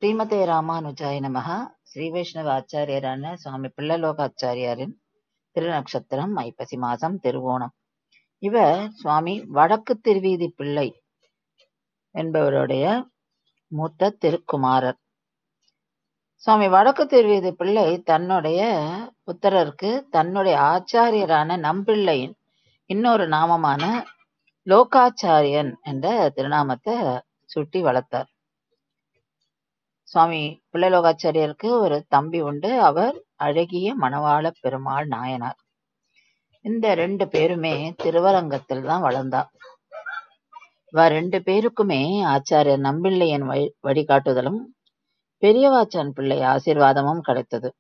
ஸ்ரீமதே ராமானுஜாய நமஹ. ஸ்ரீ வைஷ்ணவ ஆச்சாரியரான சுவாமி பிள்ளலோகாச்சாரியாரின் திருநக்ஷத்திரம் ஐப்பசி மாசம் திருவோணம். இவர் சுவாமி வடக்கு திருவீதி பிள்ளை என்பவருடைய மூத்த திருக்குமாரர். சுவாமி வடக்கு திருவீதி பிள்ளை தன்னுடைய புத்திரருக்கு தன்னுடைய ஆச்சாரியரான நம்பிள்ளையின் இன்னொரு நாமமான லோகாச்சாரியன் என்ற திருநாமத்தை சுட்டி வளர்த்தார். சுவாமி பிள்ளலோகாச்சாரியருக்கு ஒரு தம்பி உண்டு. அவர் அழகிய மணவாள பெருமாள் நாயனார். இந்த 2 பேருமே திருவரங்கத்தில் தான் வளர்ந்தார். இவ 2 பேருக்குமே ஆச்சாரியர் நம்பிள்ளையின் வழிகாட்டுதலும் பெரியவாச்சான் பிள்ளை ஆசீர்வாதமும் கிடைத்தது.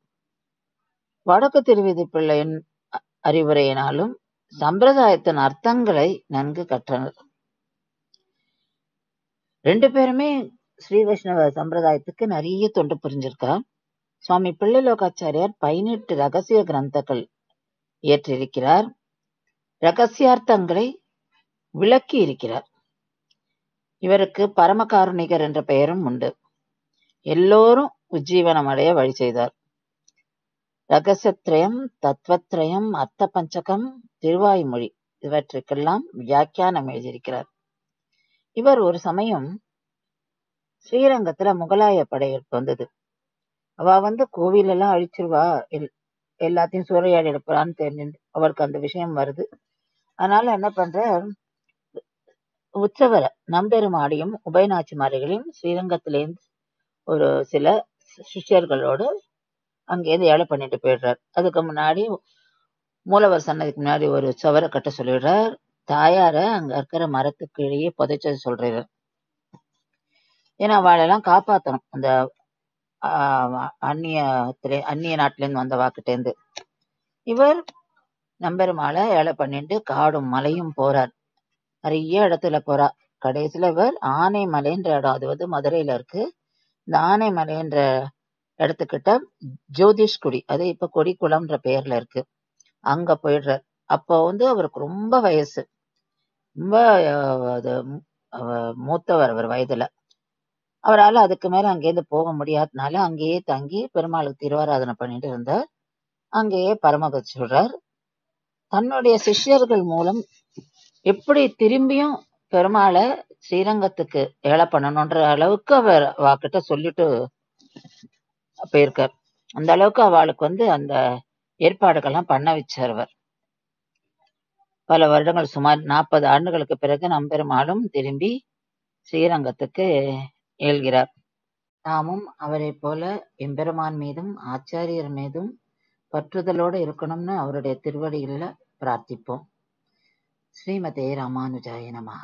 வடக்கு திருவீதி பிள்ளையின் அறிவுரையினாலும் சம்பிரதாயத்தின் அர்த்தங்களை நன்கு கற்றனர். 2 பேருமே ஸ்ரீ வைஷ்ணவ சம்பிரதாயத்துக்கு நிறைய தொண்டு புரிஞ்சிருக்கார். சுவாமி பிள்ளலோகாச்சாரியார் 18 ரகசிய கிரந்தங்கள் இயற்றிருக்கிறார். ரகசியார்த்தங்களை விளக்கி இருக்கிறார். இவருக்கு பரமகாருணிகர் என்ற பெயரும் உண்டு. எல்லோரும் உஜ்ஜீவனம் அடைய வழி செய்தார். ரகசியத்ரயம், தத்துவத்ரயம், அர்த்த பஞ்சகம், திருவாய்மொழி இவற்றுக்கெல்லாம் வியாக்கியானம் எழுதியிருக்கிறார். இவர் ஒரு சமயம் ஸ்ரீரங்கத்துல முகலாய படையெடுப்பு வந்தது. அவ கோவிலெல்லாம் அழிச்சிருவா, எல்லாத்தையும் சூறையாடி எடுப்பான்னு தெரிஞ்சு அவருக்கு அந்த விஷயம் வருது. அதனால என்ன பண்ற, உற்சவரை நம்பெருமாடியும் உபயநாச்சிமாரிகளையும் ஸ்ரீரங்கத்திலேருந்து ஒரு சில சிஷ்யர்களோடு அங்கேருந்து ஏழை பண்ணிட்டு போயிடுறார். அதுக்கு முன்னாடி மூலவர் சன்னதிக்கு முன்னாடி ஒரு சுவரை கட்ட சொல்லிடுறார். தாயார அங்க இருக்கிற மரத்துக்கு கீழே புதைச்சது சொல்றாரு. ஏன்னா அவளெல்லாம் காப்பாற்றணும், அந்த அந்நிய நாட்டிலேருந்து வந்த வாக்கிட்டேருந்து. இவர் நம்பெருமாளை ஏழை பண்ணிட்டு காடும் மலையும் போறார். நிறைய இடத்துல போறார். கடைசியில இவர் ஆனைமலைன்ற இடம், அது மதுரையில இருக்கு. இந்த ஆனைமலைன்ற இடத்துக்கிட்ட ஜோதிஷ்குடி, அது இப்ப கொடிக்குளம்ன்ற பெயர்ல இருக்கு, அங்க போயிடுறார். அப்போ அவருக்கு ரொம்ப வயசு, ரொம்ப மூத்தவர் அவர் வயதுல. அவரால் அதுக்கு மேல அங்கேருந்து போக முடியாதனால அங்கேயே தங்கி பெருமாளுக்கு திருவாராதனை பண்ணிட்டு இருந்தார். அங்கேயே பரமகதி சொல்றார். தன்னுடைய சிஷ்யர்கள் மூலம் எப்படி திரும்பியும் பெருமாளை ஸ்ரீரங்கத்துக்கு ஏழை பண்ணணும்ன்ற அளவுக்கு அவர் வாக்கிட்ட சொல்லிட்டு போயிருக்கார். அந்த அளவுக்கு அவளுக்கு அந்த ஏற்பாடுகள்லாம் பண்ண வச்சார் அவர். பல வருடங்கள், சுமார் 40 ஆண்டுகளுக்கு பிறகு நம்பெருமாளும் திரும்பி ஸ்ரீரங்கத்துக்கு ஏழ்கிறார். நாமும் அவரை போல எம்பெருமான் மீதும் ஆச்சாரியர் மீதும் பற்றுதலோடு இருக்கணும்னு அவருடைய திருவடிகளில் பிரார்த்திப்போம். ஸ்ரீமதே ராமானுஜாய நமஹ.